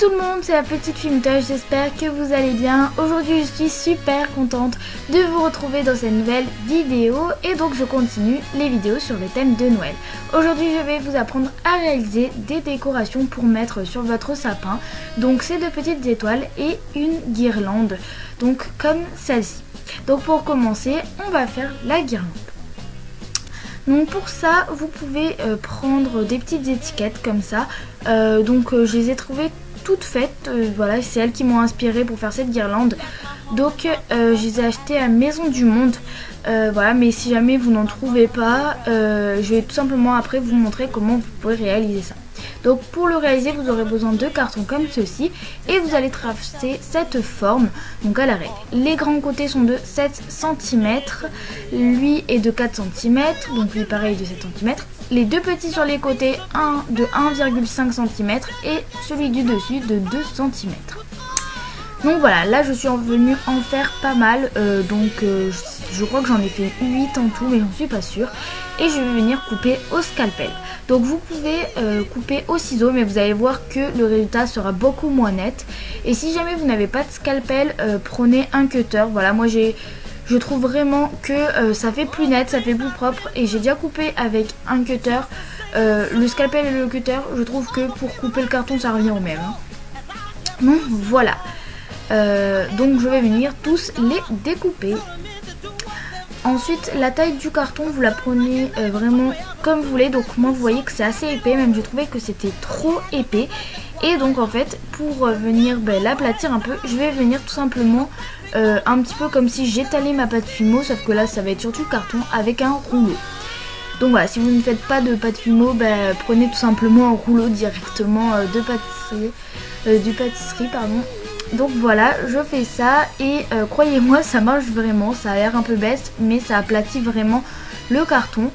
tout le monde, c'est la petite Fimtosh, j'espère que vous allez bien. Aujourd'hui je suis super contente de vous retrouver dans cette nouvelle vidéo et donc je continue les vidéos sur le thème de Noël. Aujourd'hui je vais vous apprendre à réaliser des décorations pour mettre sur votre sapin. Donc c'est deux petites étoiles et une guirlande, donc comme celle-ci. Donc pour commencer on va faire la guirlande. Donc pour ça vous pouvez prendre des petites étiquettes comme ça, je les ai trouvées toutes faites, voilà, c'est elles qui m'ont inspiré pour faire cette guirlande. Donc je les ai achetées à Maison du Monde, voilà, mais si jamais vous n'en trouvez pas, je vais tout simplement après vous montrer comment vous pouvez réaliser ça. Donc pour le réaliser vous aurez besoin de cartons comme ceci et vous allez tracer cette forme donc à la règle. Les grands côtés sont de 7 cm, lui est de 4 cm, donc lui pareil de 7 cm. Les deux petits sur les côtés de 1,5 cm et celui du dessus de 2 cm. Donc voilà, là je suis venue en faire pas mal, je crois que j'en ai fait 8 en tout mais j'en suis pas sûre. Et je vais venir couper au scalpel. Donc vous pouvez couper au ciseau mais vous allez voir que le résultat sera beaucoup moins net. Et si jamais vous n'avez pas de scalpel, prenez un cutter. Voilà, moi je trouve vraiment que ça fait plus net, ça fait plus propre. Et j'ai déjà coupé avec un cutter. Le scalpel et le cutter, je trouve que pour couper le carton ça revient au même. Donc voilà. Donc je vais venir tous les découper. Ensuite la taille du carton vous la prenez vraiment comme vous voulez. Donc moi vous voyez que c'est assez épais, même j'ai trouvé que c'était trop épais. Et donc en fait pour venir l'aplatir un peu, je vais venir tout simplement un petit peu comme si j'étalais ma pâte Fimo. Sauf que là ça va être sur du carton avec un rouleau. Donc voilà, si vous ne faites pas de pâte Fimo, prenez tout simplement un rouleau directement de pâtisserie, pardon. Donc voilà, je fais ça et croyez-moi ça marche vraiment, ça a l'air un peu bête mais ça aplatit vraiment le carton.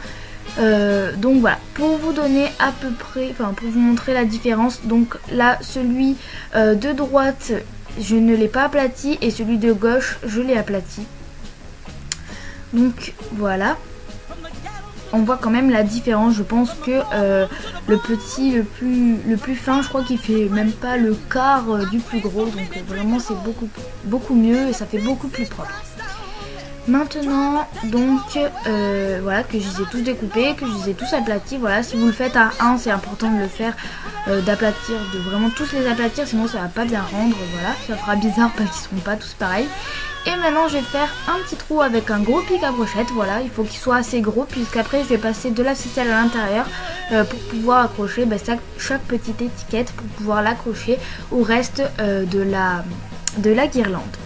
Donc voilà, pour vous donner à peu près, pour vous montrer la différence, donc là celui de droite je ne l'ai pas aplati et celui de gauche je l'ai aplati. Donc voilà. On voit quand même la différence. Je pense que le petit, le plus fin, je crois qu'il fait même pas le quart du plus gros. Donc vraiment c'est beaucoup mieux et ça fait beaucoup plus propre. Maintenant donc voilà que je les ai tous découpés, que je les ai tous aplatis. Voilà, si vous le faites à 1 c'est important de le faire, d'aplatir, de vraiment tous les aplatir, sinon ça va pas bien rendre. Voilà, ça fera bizarre parce qu'ils seront pas tous pareils. Et maintenant je vais faire un petit trou avec un gros pic à brochette. Voilà, il faut qu'il soit assez gros puisqu'après je vais passer de la ficelle à l'intérieur pour pouvoir accrocher chaque petite étiquette, pour pouvoir l'accrocher au reste de la guirlande.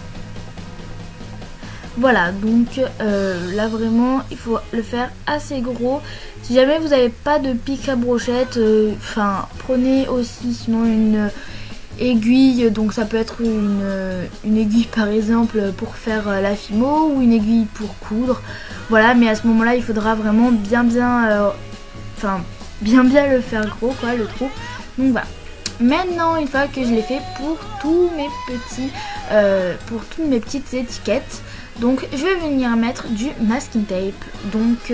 Voilà, donc là vraiment il faut le faire assez gros. Si jamais vous n'avez pas de pic à brochette, prenez aussi sinon une aiguille. Donc ça peut être une aiguille par exemple pour faire la Fimo ou une aiguille pour coudre. Voilà, mais à ce moment là il faudra vraiment bien le faire gros quoi, le trou. Donc voilà. Maintenant une fois que je l'ai fait pour toutes mes petites étiquettes, donc je vais venir mettre du masking tape. Donc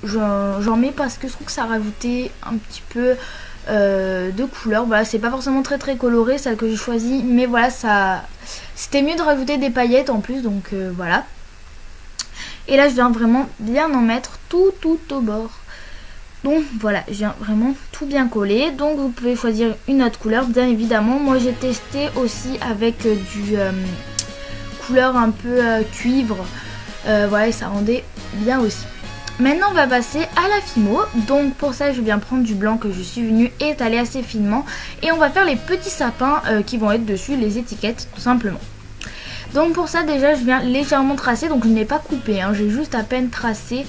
j'en mets parce que je trouve que ça rajoutait un petit peu de couleur. Voilà, c'est pas forcément très coloré celle que j'ai choisie, mais voilà, c'était mieux de rajouter des paillettes en plus. Donc voilà. Et là je viens vraiment bien en mettre tout au bord. Donc voilà, je viens vraiment tout bien coller. Donc vous pouvez choisir une autre couleur bien évidemment. Moi j'ai testé aussi avec du couleur un peu cuivre, voilà, et ça rendait bien aussi. Maintenant on va passer à la Fimo. Donc pour ça je viens prendre du blanc que je suis venue étaler assez finement et on va faire les petits sapins qui vont être dessus, les étiquettes tout simplement. Donc pour ça déjà je viens légèrement tracer, donc je n'ai pas coupé, hein, j'ai juste à peine tracé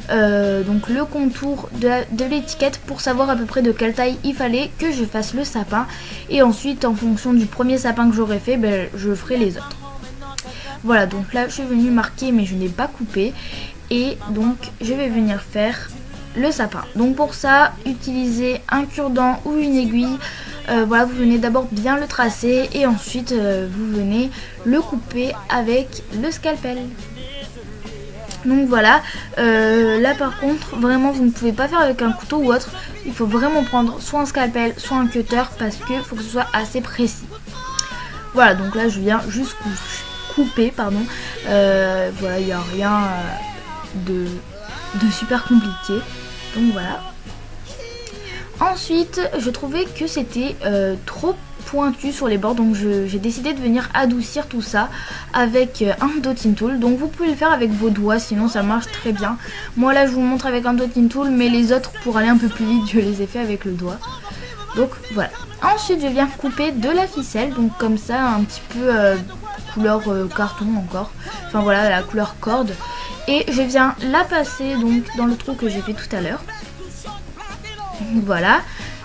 donc le contour de l'étiquette pour savoir à peu près de quelle taille il fallait que je fasse le sapin. Et ensuite en fonction du premier sapin que j'aurai fait, je ferai les autres. Voilà, donc là je suis venue marquer mais je n'ai pas coupé. Et donc je vais venir faire le sapin. Donc pour ça, utilisez un cure-dent ou une aiguille. Voilà, vous venez d'abord bien le tracer et ensuite vous venez le couper avec le scalpel. Donc voilà, là par contre vraiment vous ne pouvez pas faire avec un couteau ou autre, il faut vraiment prendre soit un scalpel soit un cutter parce que faut que ce soit assez précis. Voilà, donc là je viens juste couper, pardon, voilà, il n'y a rien de super compliqué, donc voilà. Ensuite je trouvais que c'était trop pointu sur les bords, donc j'ai décidé de venir adoucir tout ça avec un dotting tool. Donc vous pouvez le faire avec vos doigts, sinon ça marche très bien. Moi là je vous montre avec un dotting tool, mais les autres pour aller un peu plus vite je les ai fait avec le doigt. Donc voilà. Ensuite je viens couper de la ficelle, donc comme ça un petit peu couleur carton encore, enfin voilà la couleur corde, et je viens la passer donc dans le trou que j'ai fait tout à l'heure. Voilà.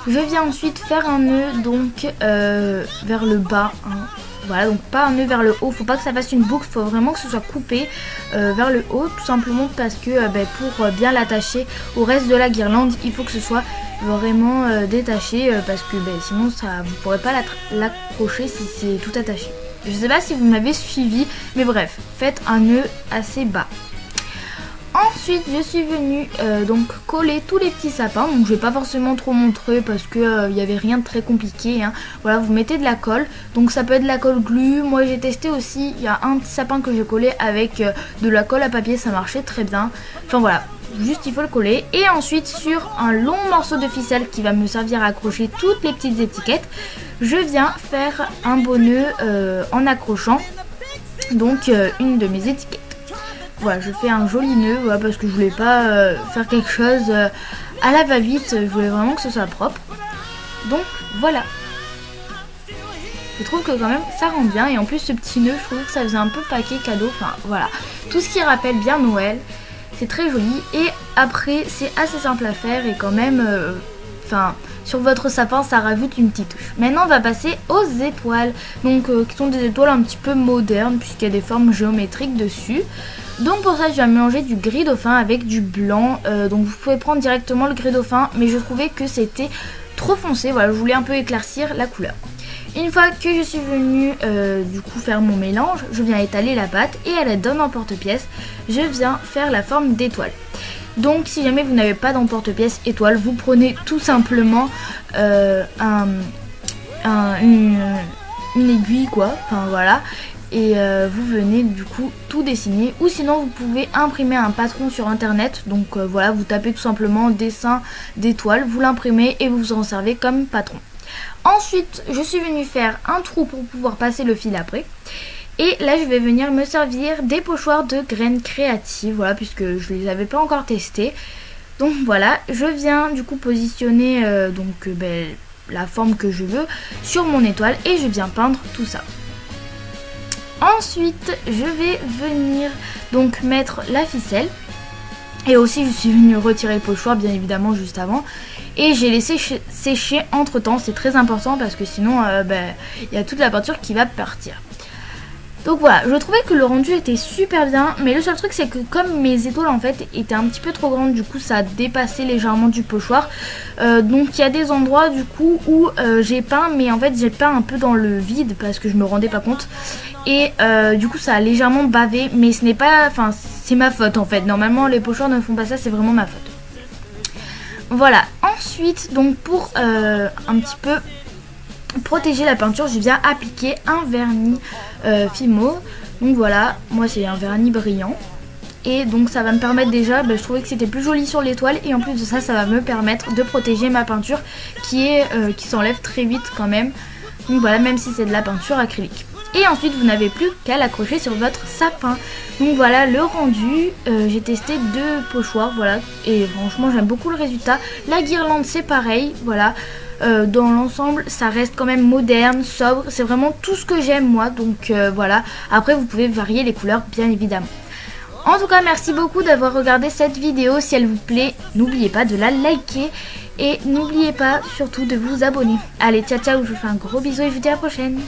Je viens ensuite faire un nœud donc vers le bas, hein. Voilà, donc pas un nœud vers le haut, faut pas que ça fasse une boucle, faut vraiment que ce soit coupé vers le haut, tout simplement parce que pour bien l'attacher au reste de la guirlande, il faut que ce soit vraiment détaché, parce que sinon vous pourrez pas l'accrocher si c'est tout attaché. Je sais pas si vous m'avez suivi, mais bref, faites un nœud assez bas. Ensuite je suis venue donc coller tous les petits sapins, donc je vais pas forcément trop montrer parce que il n'y avait rien de très compliqué, hein. Voilà, vous mettez de la colle, donc ça peut être de la colle glue, moi j'ai testé aussi, il y a un petit sapin que j'ai collé avec de la colle à papier, ça marchait très bien, enfin voilà, juste il faut le coller. Et ensuite sur un long morceau de ficelle qui va me servir à accrocher toutes les petites étiquettes, je viens faire un beau nœud en accrochant donc une de mes étiquettes. Voilà, je fais un joli nœud, voilà, parce que je voulais pas faire quelque chose à la va-vite, je voulais vraiment que ce soit propre. Donc voilà. Je trouve que quand même ça rend bien, et en plus ce petit nœud, je trouvais que ça faisait un peu paquet cadeau, enfin voilà. Tout ce qui rappelle bien Noël, c'est très joli, et après c'est assez simple à faire, et quand même, sur votre sapin ça rajoute une petite touche. Maintenant on va passer aux étoiles, donc qui sont des étoiles un petit peu modernes puisqu'il y a des formes géométriques dessus. Donc pour ça je vais mélanger du gris dauphin avec du blanc, donc vous pouvez prendre directement le gris dauphin, mais je trouvais que c'était trop foncé, voilà, je voulais un peu éclaircir la couleur. Une fois que je suis venue du coup faire mon mélange, je viens étaler la pâte et à l'aide d'un emporte-pièce, je viens faire la forme d'étoile. Donc si jamais vous n'avez pas d'emporte-pièce étoile, vous prenez tout simplement une aiguille quoi, enfin voilà, et vous venez du coup tout dessiner, ou sinon vous pouvez imprimer un patron sur internet, donc voilà, vous tapez tout simplement dessin d'étoile, vous l'imprimez et vous en servez comme patron. Ensuite je suis venue faire un trou pour pouvoir passer le fil après. Et là je vais venir me servir des pochoirs de graines créatives, voilà, puisque je les avais pas encore testés. Donc voilà, je viens du coup positionner la forme que je veux sur mon étoile et je viens peindre tout ça. Ensuite je vais venir donc mettre la ficelle. Et aussi je suis venue retirer le pochoir bien évidemment juste avant. Et j'ai laissé sécher entre temps, c'est très important parce que sinon il y a toute la peinture qui va partir. Donc voilà, je trouvais que le rendu était super bien, mais le seul truc c'est que comme mes étoiles en fait étaient un petit peu trop grandes, du coup ça a dépassé légèrement du pochoir. Donc il y a des endroits du coup où j'ai peint, mais en fait j'ai peint un peu dans le vide parce que je me rendais pas compte. Et du coup ça a légèrement bavé, mais ce n'est pas, enfin c'est ma faute en fait. Normalement les pochoirs ne font pas ça, c'est vraiment ma faute. Voilà, ensuite donc pour un petit peu protéger la peinture, je viens appliquer un vernis Fimo. Donc voilà, moi c'est un vernis brillant. Et donc ça va me permettre déjà, je trouvais que c'était plus joli sur l'étoile. Et en plus de ça, ça va me permettre de protéger ma peinture qui s'enlève très vite quand même. Donc voilà, même si c'est de la peinture acrylique. Et ensuite vous n'avez plus qu'à l'accrocher sur votre sapin. Donc voilà le rendu, j'ai testé 2 pochoirs, voilà, et franchement j'aime beaucoup le résultat. La guirlande c'est pareil, voilà. Dans l'ensemble ça reste quand même moderne, sobre, c'est vraiment tout ce que j'aime moi, donc voilà. Après vous pouvez varier les couleurs bien évidemment. En tout cas merci beaucoup d'avoir regardé cette vidéo, si elle vous plaît n'oubliez pas de la liker et n'oubliez pas surtout de vous abonner. Allez ciao ciao, je vous fais un gros bisou et je vous dis à la prochaine.